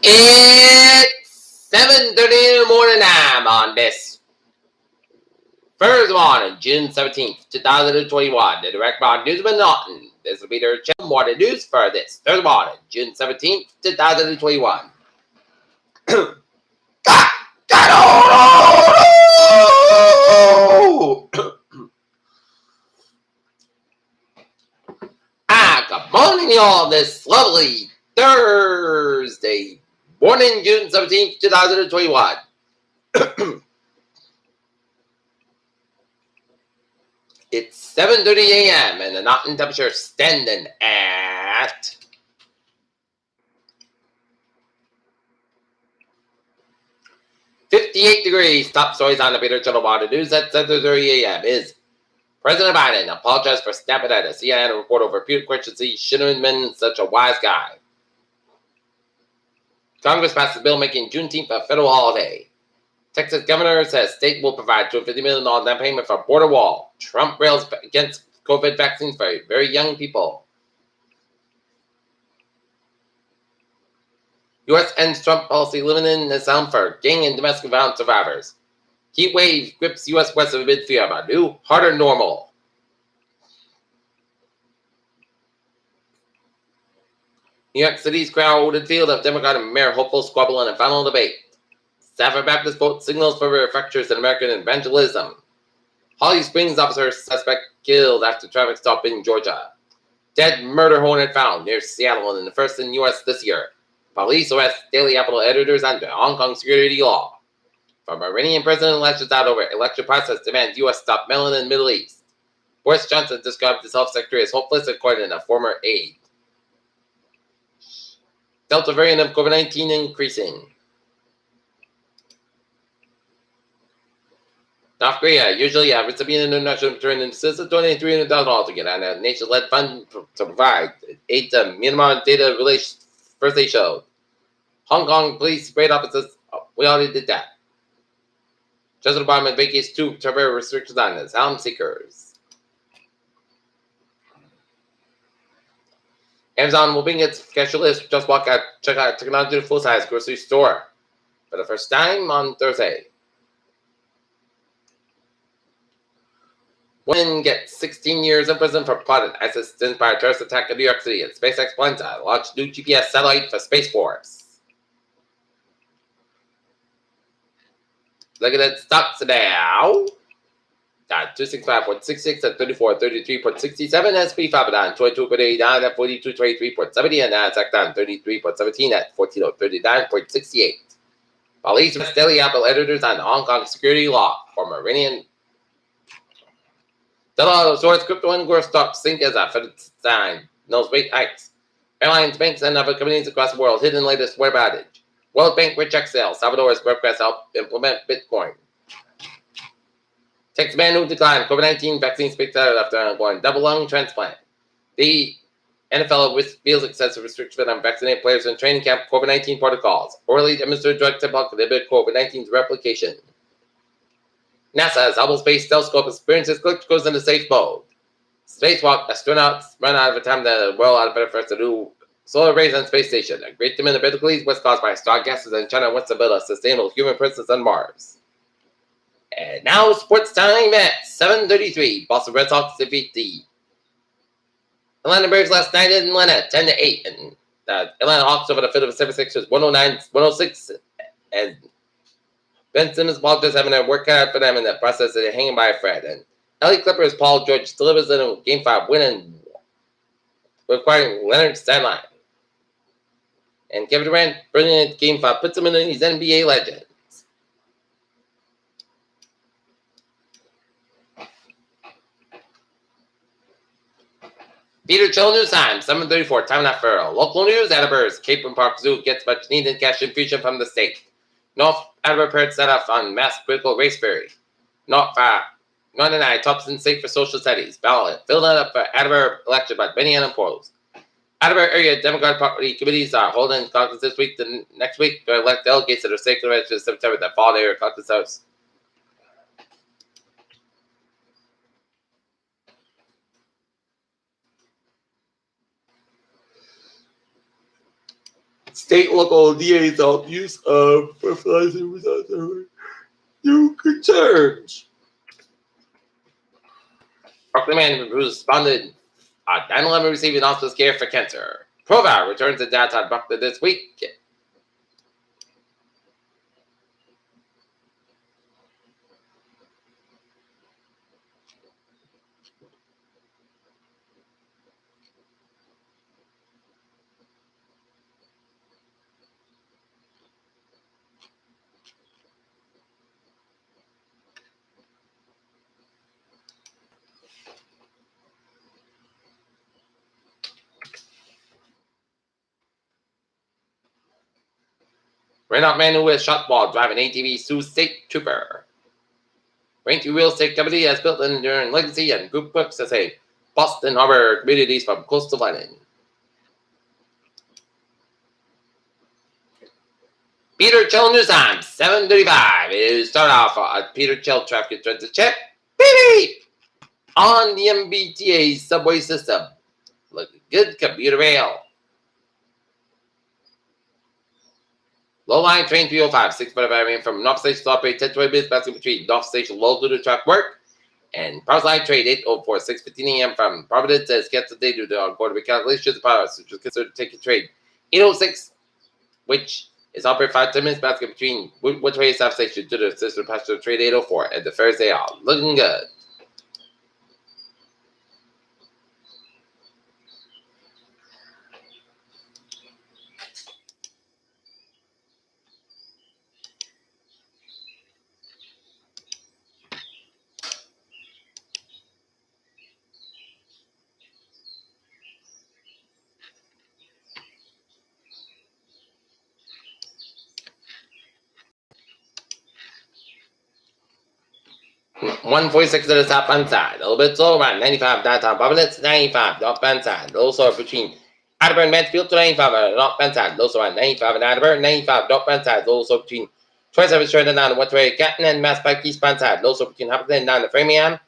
It's 7:30 in the morning time on this first morning, June 17th, 2021. The direct bond newsman Norton. This will be their channel morning news for this third morning, June 17th, 2021. Good morning, y'all. This lovely Thursday morning, June 17th, 2021. It's 7:30 a.m. and the Norton temperature standing at 58 degrees. Top stories on the Peter Channel Water News at 7:30 a.m. is President Biden apologized for snapping at a CNN report over Peter questions he shouldn't have been such a wise guy. Congress passed a bill making Juneteenth a federal holiday. Texas governor says state will provide $250 million down payment for border wall. Trump rails against COVID vaccines for very young people. U.S. ends Trump policy limiting asylum for gang and domestic violence survivors. Heat wave grips U.S. west of mid-fear. New, harder normal. New York City's crowded field of Democratic mayor hopeful squabble in a final debate. Stafford Baptist vote signals for fractures in American evangelism. Holly Springs officer suspect killed after traffic stop in Georgia. Dead murder hornet found near Seattle and the first in the U.S. this year. Police arrest Daily Apple editors under Hong Kong security law. From Iranian president elections out over election process demands U.S. stop meddling in the Middle East. Boris Johnson described his health secretary as hopeless according to a former aide. Delta variant of COVID-19 increasing. North Korea usually receiving international return in excess of $23,000 to get on a nation-led fund to provide aid to Myanmar data relations first they showed. Hong Kong police sprayed officers. We already did that. President Obama vacates 2 temporary restrictions on asylum seekers. Amazon will bring its cashless just walk out checkout technology full-size grocery store for the first time on Thursday. Woman gets 16 years in prison for plotting ISIS-inspired terrorist attack in New York City, and SpaceX plans to launch new GPS satellite for Space Force. Look at that stocks now. Down 265.66 at 34.33.67. SP 5 down 22.89 at 42.23.70, and Nasdaq down 33.17 at 14.39.68. Police arrest Daily Apple editors on Hong Kong security law for Iranian. The source crypto and growth stocks sink as a Fed sign. No rate hikes. Airlines, banks, and other companies across the world hit in latest web outage. World Bank rejects sales. Salvador's webcast help implement Bitcoin. Texas man who declined COVID-19 vaccine speaks out after undergoing double lung transplant. The NFL reveals excessive restrictions on vaccinated players in training camp COVID-19 protocols. Orally administered drug to help inhibit COVID-19's replication. NASA's Hubble Space Telescope experiences goes into safe mode. Spacewalk astronauts run out of time that the world out of better first to do solar arrays on space station. A great demand of Italy was caused by star gases, and China wants to build a sustainable human presence on Mars. And now sports time at 7:33. Boston Red Sox defeat the Atlanta Braves last night in Atlanta, 10-8, and the Atlanta Hawks over the Philadelphia 76ers 109-106. And Ben Simmons ball just having a work cut out for them in the process of hanging by a thread. And LA Clippers Paul George delivers in a Game 5 win and requiring Leonard's sideline. And Kevin Durant, brilliant Game 5, puts him in his NBA legends. Peter Chill News Time, 7:34, time now for local news. Attleboro's Cape and Park Zoo gets much needed cash infusion from the state. North Attleboro parents set off on mass critical race theory. North and I tops in state for social studies. Ballot filled up for Attleboro election, but many unopposed. Attleboro area Democratic Party committees are holding caucus this week to next week to elect delegates that are state convention in September that fall area caucus house. State and local DA's use of fertilizer without new concerns. Brooklyn man who responded 9/11 receiving hospice care for cancer. Prova returns to downtown Brooklyn this week. Ran out man who was shot while driving ATV sues state trooper. Raintree Real Estate Company has built an enduring legacy and group books as a Boston Harbor communities from coastal island. Peter Chill News Time, 7:35. It start off Peter Chill traffic to check. Beep! On the MBTA subway system. Looking good, commuter rail. Low line train 305, 6:45 a.m. from North Station to operate 10 minutes passing between North Station low to the track work. And Power Line trade 804, 6:15 a.m. from Providence says cancel today due to ongoing recalculations of power, which was considered to take a trade. 806, which is operate 5-10 minutes basket between which way South Station to the sister passenger trade 804 and the Thursday out. Looking good. $146 to the southbound side. A little bit slow around 95 downtown Providence, 95 northbound side. Also between Atterbury and Mansfield to 95 on the northbound side. Also around 95 and Atterbury, 95 northbound side. Also between 27 straight down the one-way Canton and Mass Pike eastbound side. Also between Hopkins and down to Framingham.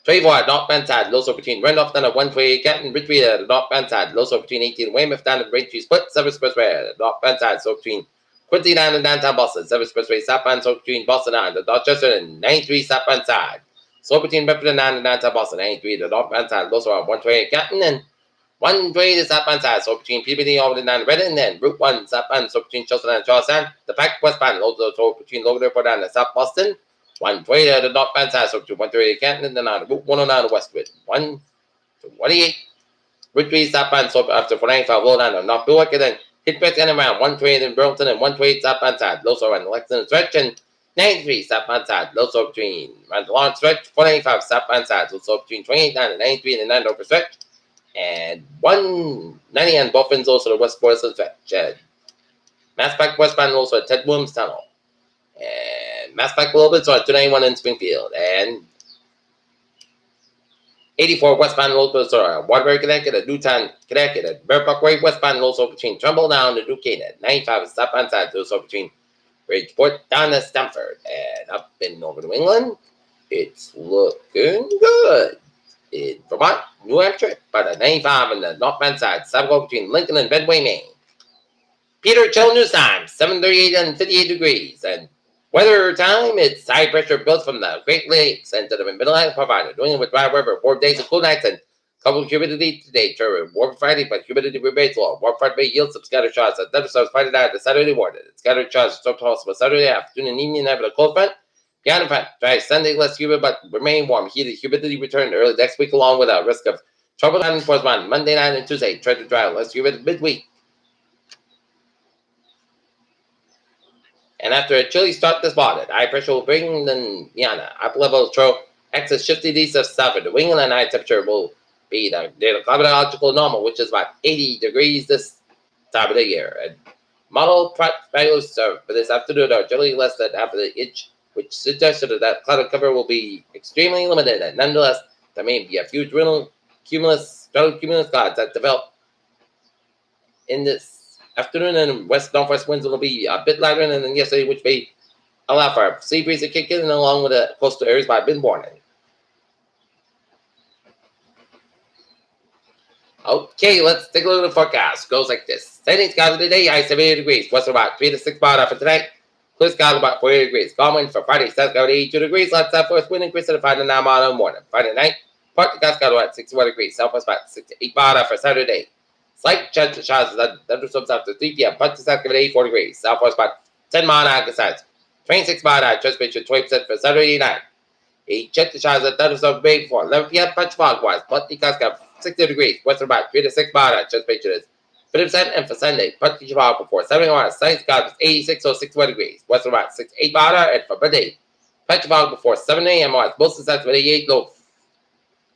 24 northbound side. Also between Randolph down the one-way Canton, Ridgeway the northbound side. Also between 18 Weymouth down the Braintree Split, 7 Expressway northbound side. So between Quincy down in downtown Boston, 7 Expressway southbound, so between Boston and the Dorchester and 93 southbound side. So between Bedford and downtown Boston, 93 the northbound side, also on 128 Canton and 120 the southbound side, so between PBD over the 9 Redding and Route 1 southbound, so between Chelsea and Charlestown, the Pack westbound, also so between Logan Airport and South Boston, 120 the northbound side, so between 138 Canton and then on Route 109 Westwood, 128 Route 3 southbound, so after 495 roll down to North Newark and then hit back and around 128 in Burlington and 128 southbound side. Also around the Lexington stretch and 93 southbound side. Also between around the Lawrence stretch, 495 southbound side. Also between 28 and 93 in the Nandover stretch. And 190 on both ends, also the West Boylston stretch. Mass Pike westbound also at Ted Williams Tunnel. And Mass Pike a little bit, so at 291 in Springfield. And 84 westbound local store, Waterbury, Connecticut, at Newtown, Connecticut, at Bear Parkway westbound also between Trumbull down to Duquesne at 95 southbound side, also between Bridgeport down to Stamford and up in Northern New England. It's looking good. In Vermont, New Hampshire, but at 95 on the northbound side, southbound between Lincoln and Bedway, Maine. Peter Chill News Time, 7:38 and 58 degrees, and weather time, it's high pressure built from the Great Lakes and to the Mid-Atlantic provided. Doing it with dry weather, warm days and cool nights, and couple humidity today. To warm Friday, but humidity remains low. Warm Friday may yield some scattered showers. The thunderstorms Friday night and Saturday morning. Scattered showers so possible Saturday afternoon and evening after the cold front. Beyond the front, dry Sunday less humid but remain warm. Humidity return early next week along with a risk of trouble down towards Monday night and Tuesday. Try to dry less humid midweek. And after a chilly start this morning, high pressure will bring the upper level throw excess shifting east of south. The wind and high temperature will be the climatological normal, which is about 80 degrees this time of the year. And model values for this afternoon are generally less than half of the inch, which suggests that cloud cover will be extremely limited. And nonetheless, there may be a few cumulus clouds that develop in this afternoon, and west-northwest winds will be a bit lighter than yesterday, which may allow for a sea breeze to kick in along with the coastal areas by mid-morning. Okay, let's take a look at the forecast. Goes like this. Sunny skies today, high 78 degrees. West about 3 to 6 bar for tonight. Clear skies about 48 degrees. Calm wind for Friday, south about 82 degrees. Left southwest wind increase at 5 to 9 mile in the morning. Friday night, partly skies about 61 degrees. Southwest about 6 to 8 bar for Saturday. Slight chance of showers and thunderstorms after 3 p.m. Partly south about 84 degrees. Southwest about 10 mile an hour size. 26 mile an hour. Transpiration 20% for Saturday night. A jet to showers and thunderstorms bay before 11 p.m. Punch fog wise. Partly skies 60 degrees. Western about 3 to 6 mile an hour. Transpiration is 50%, and for Sunday, partly fog before 7 hours. Sunny skies 86 or 61 degrees. Western about 6 to 8 mile an hour. And for Monday, partly fog before 7 a.m. hours. Most of the sides 88 low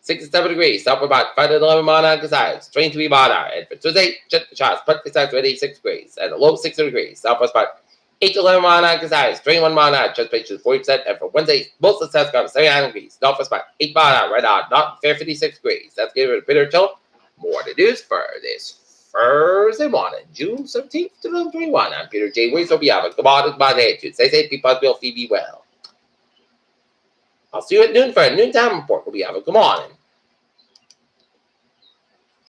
6 to 7 degrees. South about 5 to 11 mile an hour size. 23 mile an hour. And for Tuesday, jet to showers partly skies 86 degrees. And a low 60 degrees. Southwest about 8 to 11 mile an hour size. 21 mile an hour. Transpiration is 40%. And for Wednesday, most of the sides got 79 degrees. Northwest about 8 mile an hour. Right on. Not fair 56 degrees. That's giving it a bitter chill. More to do for this Thursday morning, June 17th, 2021. I'm Peter J. Wiggins. Hope you have a good morning, my attitude. Stay safe, be positive, be well. I'll see you at noon for a noontime report. Hope you have a good morning.